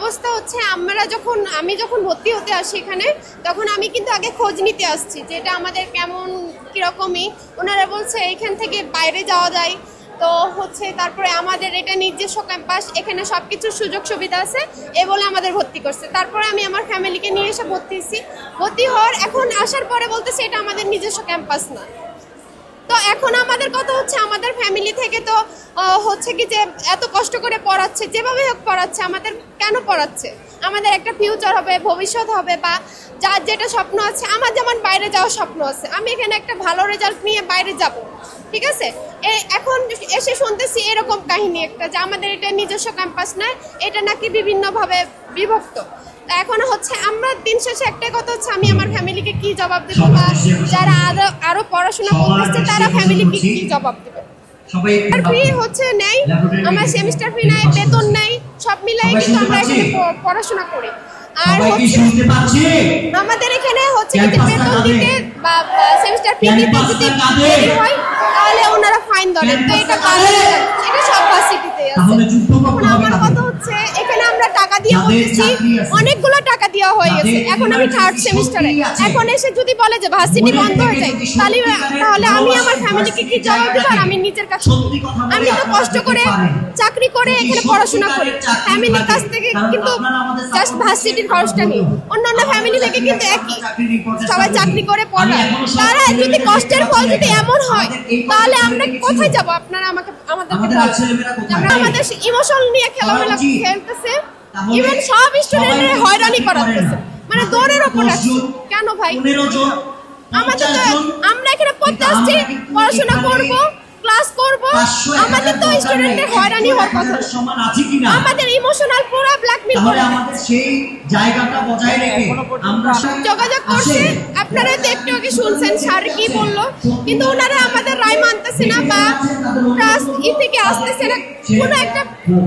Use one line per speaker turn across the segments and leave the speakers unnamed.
অবস্থা হচ্ছে আমি যখন ভর্তি হতে আসি এখানে, তখন আমি কিন্তু আগে খোঁজ নিতে আসছি যে এটা আমাদের কেমন কিরকমই। ওনারা বলছে এখান থেকে বাইরে যাওয়া যায়, তো হচ্ছে তারপরে আমাদের এটা নিজস্ব ক্যাম্পাস, এখানে সব কিছুর সুযোগ সুবিধা আছে এ বলে আমাদের ভর্তি করছে। তারপরে আমি আমার ফ্যামিলিকে নিয়ে এসে ভর্তি হয়েছি। ভর্তি হওয়ার এখন আসার পরে বলতেছে এটা আমাদের নিজস্ব ক্যাম্পাস না। তো এখন আমাদের কথা হচ্ছে আমাদের ফ্যামিলি থেকে তো হচ্ছে কি যে এত কষ্ট করে পড়াচ্ছে, যেভাবে হোক পড়াচ্ছে, আমাদের কেন পড়াচ্ছে? আমাদের একটা ফিউচার হবে, ভবিষ্যৎ হবে, বা যার যেটা স্বপ্ন আছে। আমার যেমন বাইরে যাওয়ার স্বপ্ন আছে, আমি এখানে একটা ভালো রেজাল্ট নিয়ে বাইরে যাব, ঠিক আছে। এখন এসে শুনতেছি এরকম কাহিনী একটা যে আমাদের এটা নিজস্ব ক্যাম্পাস নয়, এটা নাকি বিভিন্নভাবে বিভক্ত। এখন হচ্ছে আমরা দিন শেষে একটাই কথা হচ্ছে, আমি আমার ফ্যামিলিকে কি জবাব দেবো, বা যারা আরো পড়াশোনা করতেছে তারা ফ্যামিলিকে কি জবাব দেবে? ফি হচ্ছে নেই, আমার সেমিস্টার ফি নাই, বেতন নাই, সব মিলাই কিন্তু আমরা এখানে পড়াশোনা করি। আর হচ্ছে আমাদের এখানে হচ্ছে বেতন দিতে বা সেমিস্টার ফি দিতে যদি দেরি হয় তাহলে ওনারা ফাইন ধরেন। তো এটা এটা সব ভার্সিটিতে আছে। এখন আমার কথা হচ্ছে এখানে আমরা টাকা দিয়ে বলতেছি, অনেকগুলো টাকা দেওয়া হয়ে গেছে। এখন আমি থার্ড সেমিস্টারে, এখন এসে যদি বলে যে ভার্সিটি বন্ধ হয়ে যায়, তাহলে আমি আমার ফ্যামিলিকে কি জবাব দেব? আর আমি নিজের কাছে, আমি তো কষ্ট করে চাকরি করে এখানে পড়াশোনা করি, ফ্যামিলির কাছ থেকে কিন্তু জাস্ট ভার্সিটির খরচটা নিই। অন্যান্য ফ্যামিলি থেকে কিন্তু একই, সবাই চাকরি করে পড়ায়। তারা যদি কষ্টের ফল যদি এমন হয় তাহলে আমরা কোথায় যাব? আপনারা আমাদেরকে বলেন। আমাদের ইমোশন নিয়ে খেলামেলা খেলতেছে, ইভেন সব স্টুডেন্টদের হয়রানি করাতেছে, মানে দৌড়ের ওপর আছে। কেন ভাই? আমাদের তো, আমরা এখানে পড়তে আসছি, পড়াশোনা করব, ক্লাস করব, আমাদের তো স্টুডেন্টদের হয়রানি হওয়ার কথা। আমাদের ইমোশনাল পুরো ব্ল্যাকমেল করে
আমাদের সেই জায়গাটা বজায় রেখে আমরা
যোগাযোগ করছি। আপনারা তো একটু আগে শুনছেন স্যার কি বললো, কিন্তু ওনারা আমাদের রায় মানতেছে না, বা ক্লাস থেকে আসতেছে না, কোনো একটা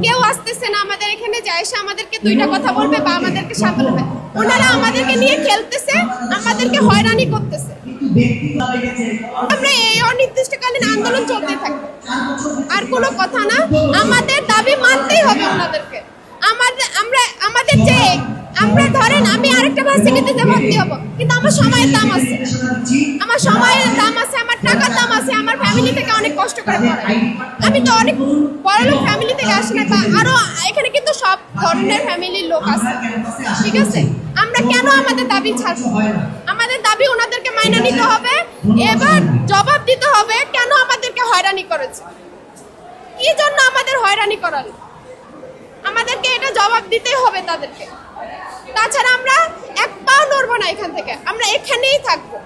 কেউ আসতেছে না আমাদের এখানে, যায় এসে আমাদেরকে দুইটা কথা বলবে বা আমাদেরকে সামলাবে। ওনারা আমাদেরকে নিয়ে খেলতেছে, আমাদেরকে হয়রানি করতেছে। আমরা এই অনির্দিষ্টকালীন আন্দোলন চলতে থাকবে, আর কোনো কথা না। আমাদের দাবি মানতেই হবে ওনাদেরকে। আমাদের যে আমরা ধরেন আমি আরেকটা ভার্সিটিতে ভর্তি হবো, কিন্তু আমার সময়ের দাম আছে, আমার সময়ের দাম আছে, আমার টাকার দাম আছে, আমার ফ্যামিলি থেকে অনেক কষ্ট করে পড়াই। আমি তো অনেক বড়লোক ফ্যামিলি থেকে আসি না, বা আরো এখানে কিন্তু সব ধরনের ফ্যামিলির লোক আছে, ঠিক আছে। আমরা কেন আমাদের দাবি ছাড়বো? আমাদের দাবি ওনাদেরকে মাইনে নিতে হবে, এবার জবাব দিতে হবে কেন আমাদেরকে হয়রানি করেছে, কি জন্য আমাদের হয়রানি করালো। আমাদেরকে এটা জবাব দিতেই হবে তাদেরকে, তাছাড়া আমরা এক পাও নড়বো না এখান থেকে, আমরা এখানেই থাকবো।